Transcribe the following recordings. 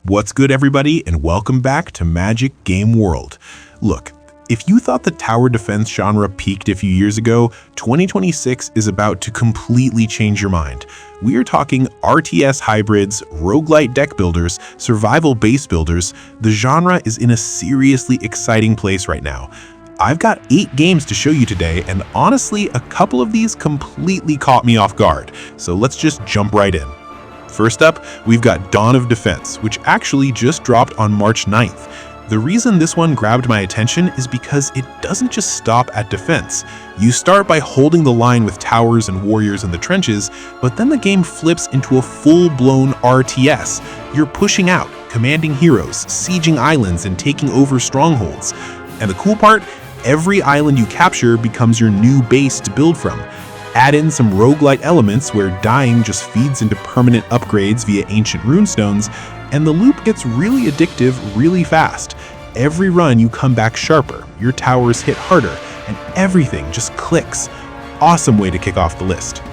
What's good, everybody, and welcome back to Magic Game World. Look, if you thought the tower defense genre peaked a few years ago, 2026 is about to completely change your mind. We are talking RTS hybrids, roguelite deck builders, survival base builders. The genre is in a seriously exciting place right now. I've got 8 games to show you today, and honestly, a couple of these completely caught me off guard. So let's just jump right in. First up, we've got Dawn of Defense, which actually just dropped on March 9th. The reason this one grabbed my attention is because it doesn't just stop at defense. You start by holding the line with towers and warriors in the trenches, but then the game flips into a full-blown RTS. You're pushing out, commanding heroes, sieging islands, and taking over strongholds. And the cool part, every island you capture becomes your new base to build from. Add in some roguelite elements where dying just feeds into permanent upgrades via ancient runestones, and the loop gets really addictive really fast. Every run you come back sharper, your towers hit harder, and everything just clicks. Awesome way to kick off the list.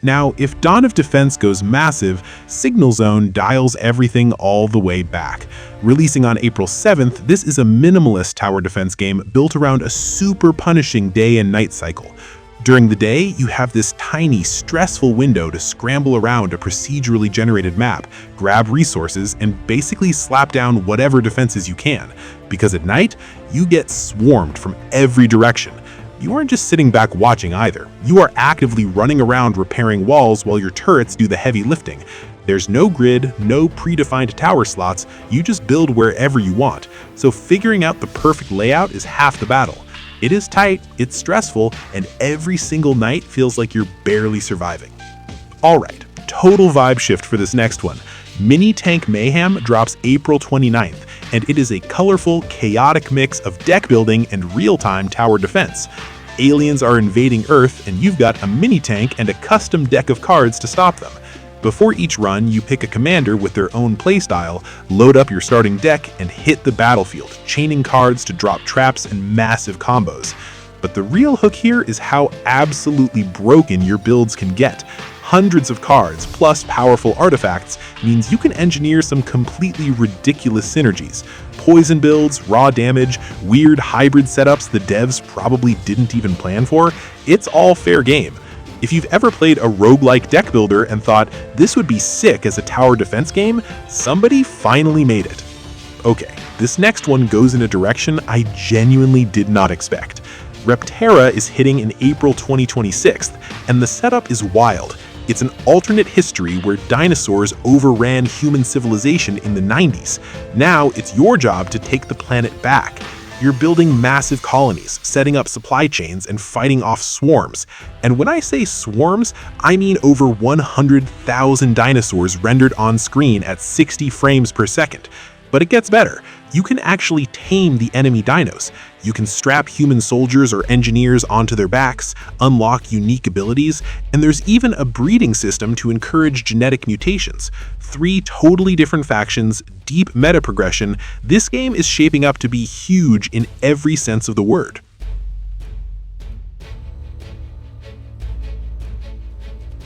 Now, if Dawn of Defense goes massive, Signal Zone dials everything all the way back. Releasing on April 7th, this is a minimalist tower defense game built around a super punishing day and night cycle. During the day, you have this tiny, stressful window to scramble around a procedurally generated map, grab resources, and basically slap down whatever defenses you can. Because at night, you get swarmed from every direction. You aren't just sitting back watching either. You are actively running around repairing walls while your turrets do the heavy lifting. There's no grid, no predefined tower slots, you just build wherever you want. So figuring out the perfect layout is half the battle. It is tight, it's stressful, and every single night feels like you're barely surviving. Alright, total vibe shift for this next one. Mini Tank Mayhem drops April 29th. And it is a colorful, chaotic mix of deck building and real-time tower defense. Aliens are invading Earth, and you've got a mini-tank and a custom deck of cards to stop them. Before each run, you pick a commander with their own playstyle, load up your starting deck, and hit the battlefield, chaining cards to drop traps and massive combos. But the real hook here is how absolutely broken your builds can get. Hundreds of cards plus powerful artifacts means you can engineer some completely ridiculous synergies. Poison builds, raw damage, weird hybrid setups the devs probably didn't even plan for. It's all fair game. If you've ever played a roguelike deck builder and thought this would be sick as a tower defense game, somebody finally made it. Okay, this next one goes in a direction I genuinely did not expect. Repterra is hitting in April 2026, and the setup is wild. It's an alternate history where dinosaurs overran human civilization in the 90s. Now it's your job to take the planet back. You're building massive colonies, setting up supply chains, and fighting off swarms. And when I say swarms, I mean over 100,000 dinosaurs rendered on screen at 60 frames per second. But it gets better. You can actually tame the enemy dinos. You can strap human soldiers or engineers onto their backs, unlock unique abilities, and there's even a breeding system to encourage genetic mutations. 3 totally different factions, deep meta progression. This game is shaping up to be huge in every sense of the word.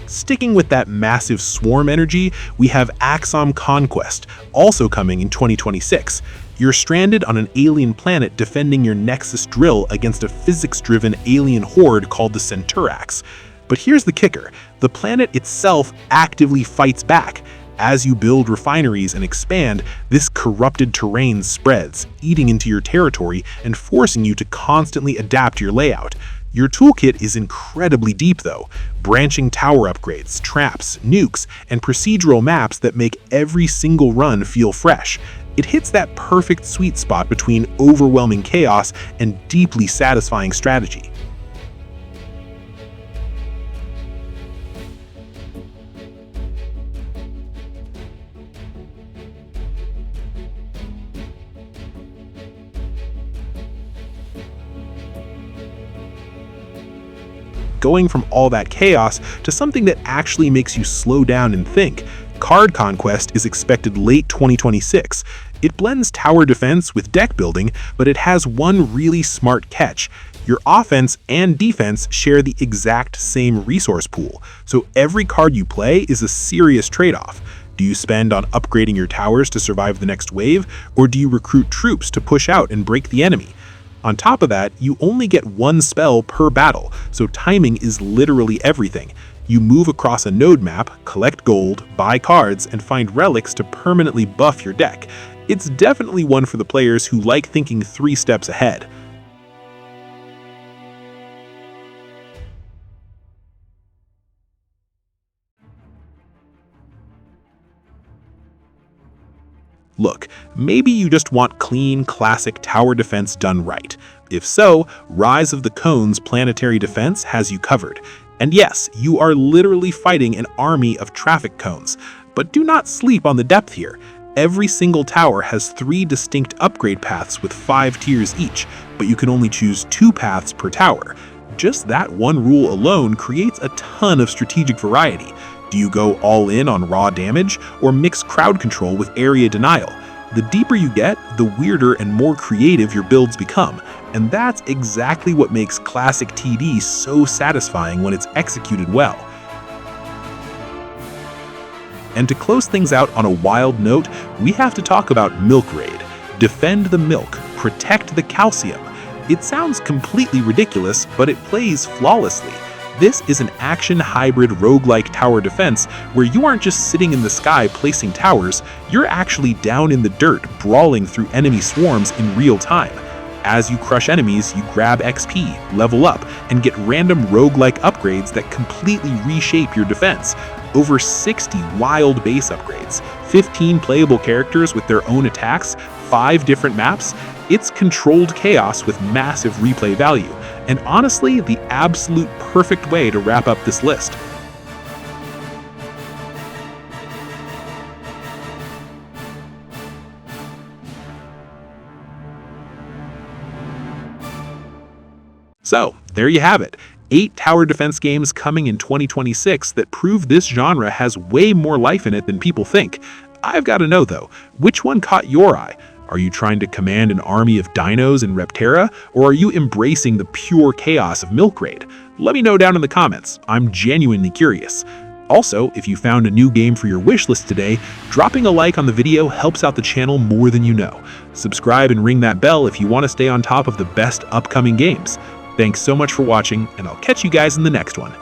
Sticking with that massive swarm energy, we have Axom Conquest, also coming in 2026. You're stranded on an alien planet defending your Nexus drill against a physics-driven alien horde called the Centurax. But here's the kicker, the planet itself actively fights back. As you build refineries and expand, this corrupted terrain spreads, eating into your territory and forcing you to constantly adapt your layout. Your toolkit is incredibly deep though, branching tower upgrades, traps, nukes, and procedural maps that make every single run feel fresh. It hits that perfect sweet spot between overwhelming chaos and deeply satisfying strategy. going from all that chaos to something that actually makes you slow down and think. Card Conquest is expected late 2026. It blends tower defense with deck building, but it has one really smart catch. Your offense and defense share the exact same resource pool, so every card you play is a serious trade-off. Do you spend on upgrading your towers to survive the next wave, or do you recruit troops to push out and break the enemy? On top of that, you only get one spell per battle, so timing is literally everything. You move across a node map, collect gold, buy cards, and find relics to permanently buff your deck. It's definitely one for the players who like thinking 3 steps ahead. Look, maybe you just want clean, classic tower defense done right. If so, Rise of the Cone's Planetary defense has you covered. And yes, you are literally fighting an army of traffic cones. But do not sleep on the depth here. Every single tower has 3 distinct upgrade paths with 5 tiers each, but you can only choose 2 paths per tower. Just that one rule alone creates a ton of strategic variety. Do you go all in on raw damage, or mix crowd control with area denial? The deeper you get, the weirder and more creative your builds become, and that's exactly what makes classic TD so satisfying when it's executed well. And to close things out on a wild note, we have to talk about Milkraid. Defend the milk, protect the calcium. It sounds completely ridiculous, but it plays flawlessly. This is an action hybrid roguelike tower defense where you aren't just sitting in the sky placing towers, you're actually down in the dirt brawling through enemy swarms in real time. As you crush enemies, you grab XP, level up, and get random roguelike upgrades that completely reshape your defense. Over 60 wild base upgrades, 15 playable characters with their own attacks, 5 different maps. It's controlled chaos with massive replay value, and honestly, the absolute perfect way to wrap up this list. So, there you have it. 8 tower defense games coming in 2026 that prove this genre has way more life in it than people think. I've got to know though, which one caught your eye? Are you trying to command an army of dinos in Repterra, or are you embracing the pure chaos of Milkraid? Let me know down in the comments. I'm genuinely curious. Also, if you found a new game for your wishlist today, dropping a like on the video helps out the channel more than you know. Subscribe and ring that bell if you want to stay on top of the best upcoming games. Thanks so much for watching, and I'll catch you guys in the next one.